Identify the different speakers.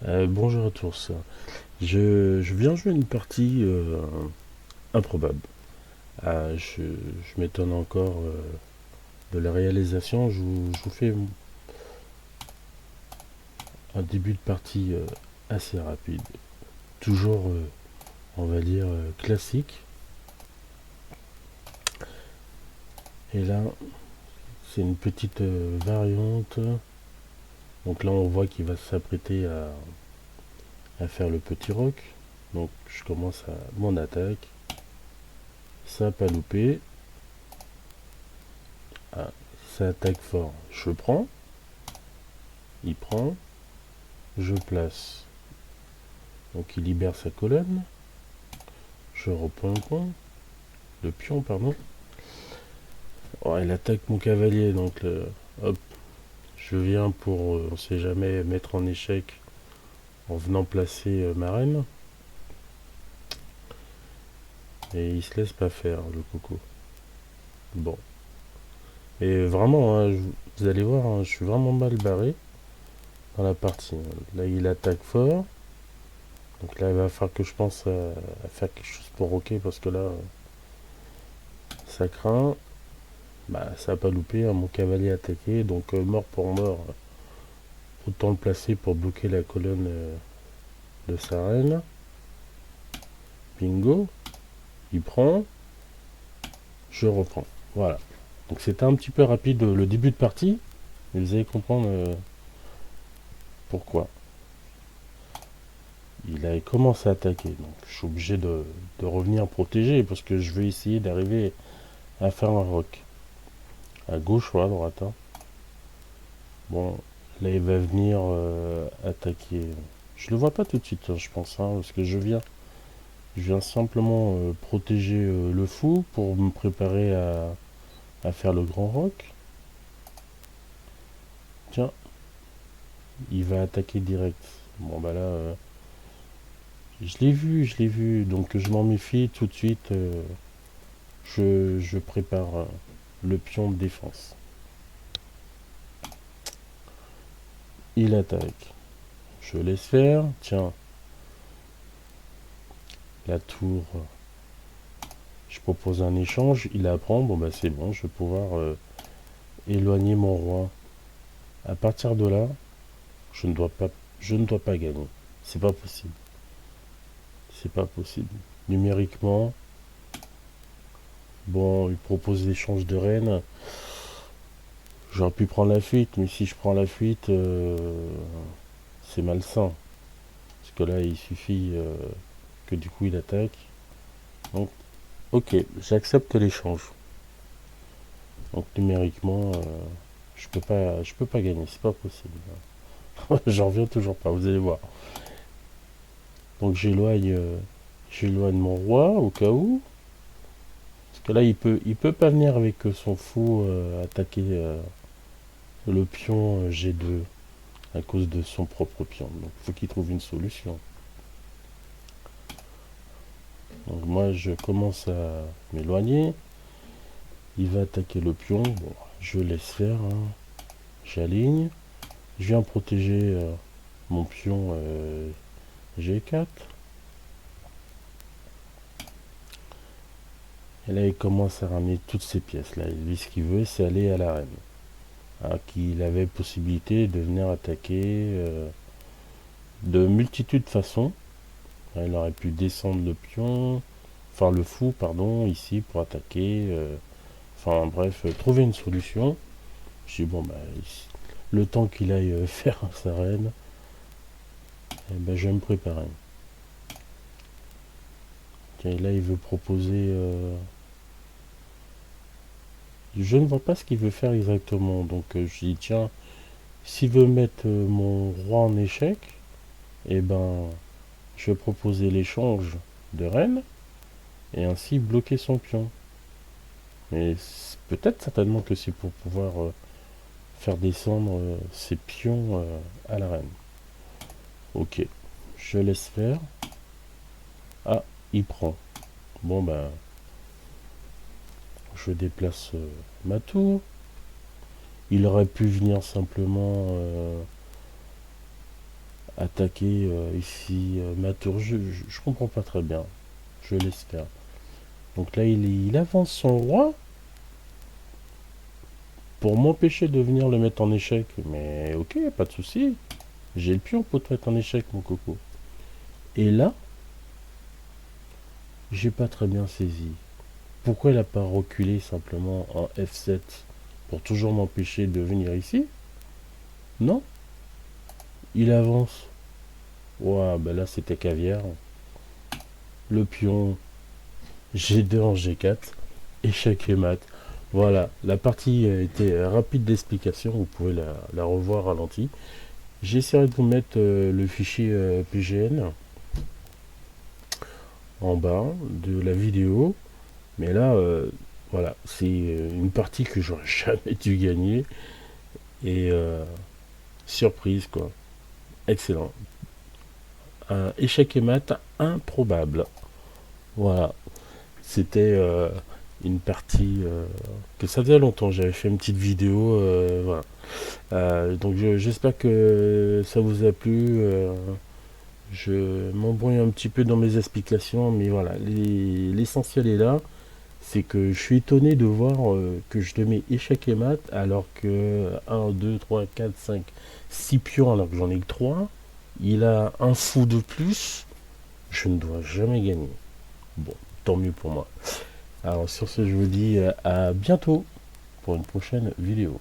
Speaker 1: Bonjour à tous. Je viens jouer une partie improbable. Je m'étonne encore de la réalisation. Je vous fais un début de partie assez rapide. Toujours, on va dire, classique. Et là, c'est une petite variante. Donc là, on voit qu'il va s'apprêter à faire le petit roc. Donc je commence à mon attaque. Ça n'a pas loupé. Ah, ça attaque fort. Je prends. Il prend. Je place. Donc il libère sa colonne. Je reprends le pion, pardon. Oh, il attaque mon cavalier, donc hop, je viens pour, on sait jamais, mettre en échec en venant placer ma reine. Et il se laisse pas faire, le coco. Bon. Et vraiment, hein, vous allez voir, hein, je suis vraiment mal barré dans la partie. Là, il attaque fort. Donc là, il va falloir que je pense à faire quelque chose pour roquer parce que là, ça craint. Bah, ça a pas loupé, hein, mon cavalier attaqué, donc mort pour mort. Autant le placer pour bloquer la colonne de sa reine. Bingo. Il prend. Je reprends. Voilà. Donc c'était un petit peu rapide le début de partie. Mais vous allez comprendre pourquoi. Il a commencé à attaquer. Donc je suis obligé de revenir protéger parce que je veux essayer d'arriver à faire un rock. À gauche ou à droite. Hein. Bon, là il va venir attaquer. Je le vois pas tout de suite, hein, je pense, hein, parce que je viens simplement protéger le fou pour me préparer à faire le grand rock. Tiens, il va attaquer direct. Bon bah là, je l'ai vu, donc je m'en méfie tout de suite. Je prépare le pion de défense. Il attaque. Je laisse faire. Tiens, la tour. Je propose un échange. Il apprend. Bon bah c'est bon, je vais pouvoir éloigner mon roi. À partir de là, je ne dois pas, je ne dois pas gagner. C'est pas possible. C'est pas possible. Numériquement, bon, il propose l'échange de reine. J'aurais pu prendre la fuite, mais si je prends la fuite, c'est malsain. Parce que là, il suffit que du coup il attaque. Donc, ok, j'accepte l'échange. Donc numériquement, je peux pas gagner, c'est pas possible. J'en reviens toujours pas, vous allez voir. Donc j'éloigne mon roi au cas où. Parce que là, il peut pas venir avec son fou attaquer le pion G2 à cause de son propre pion. Donc il faut qu'il trouve une solution. Donc moi, je commence à m'éloigner. Il va attaquer le pion. Bon, je laisse faire. Hein. J'aligne. Je viens protéger mon pion G4. Et là, il commence à ramener toutes ses pièces. Là, lui, ce qu'il veut, c'est aller à l'arène. Ah, qu'il avait possibilité de venir attaquer de multitudes de façons. Il aurait pu descendre le pion, enfin le fou, pardon, ici pour attaquer. Enfin bref, trouver une solution. Je dis bon bah le temps qu'il aille faire sa reine, eh ben, je vais me préparer. Tiens, là il veut proposer. Je ne vois pas ce qu'il veut faire exactement. Donc je dis tiens, s'il veut mettre mon roi en échec, eh ben je vais proposer l'échange de reine et ainsi bloquer son pion. Mais peut-être certainement que c'est pour pouvoir faire descendre ses pions à la reine. Ok, je laisse faire. Ah, il prend. Bon ben, je déplace ma tour. Il aurait pu venir simplement attaquer ici ma tour. Je comprends pas très bien. Je laisse faire. Donc là, il avance son roi pour m'empêcher de venir le mettre en échec. Mais ok, pas de souci. J'ai le pion pour te mettre en échec, mon coco. Et là, j'ai pas très bien saisi. Pourquoi il a pas reculé simplement en F7 pour toujours m'empêcher de venir ici? Non, il avance. Ouah, bah là c'était caviar. Le pion G2 en G4, échec et mat. Voilà, la partie était rapide d'explication, vous pouvez la revoir ralenti. J'essaierai de vous mettre le fichier PGN en bas de la vidéo. Mais là, voilà, c'est une partie que j'aurais jamais dû gagner. Et surprise, quoi. Excellent. Un échec et mat improbable. Voilà. C'était une partie que ça faisait longtemps. J'avais fait une petite vidéo. Voilà. Donc j'espère que ça vous a plu. Je m'embrouille un petit peu dans mes explications, mais voilà, l'essentiel est là. C'est que je suis étonné de voir que je le mets échec et mat alors que 1, 2, 3, 4, 5, 6 pions alors que j'en ai que 3. Il a un fou de plus. Je ne dois jamais gagner. Bon, tant mieux pour moi. Alors sur ce, je vous dis à bientôt pour une prochaine vidéo.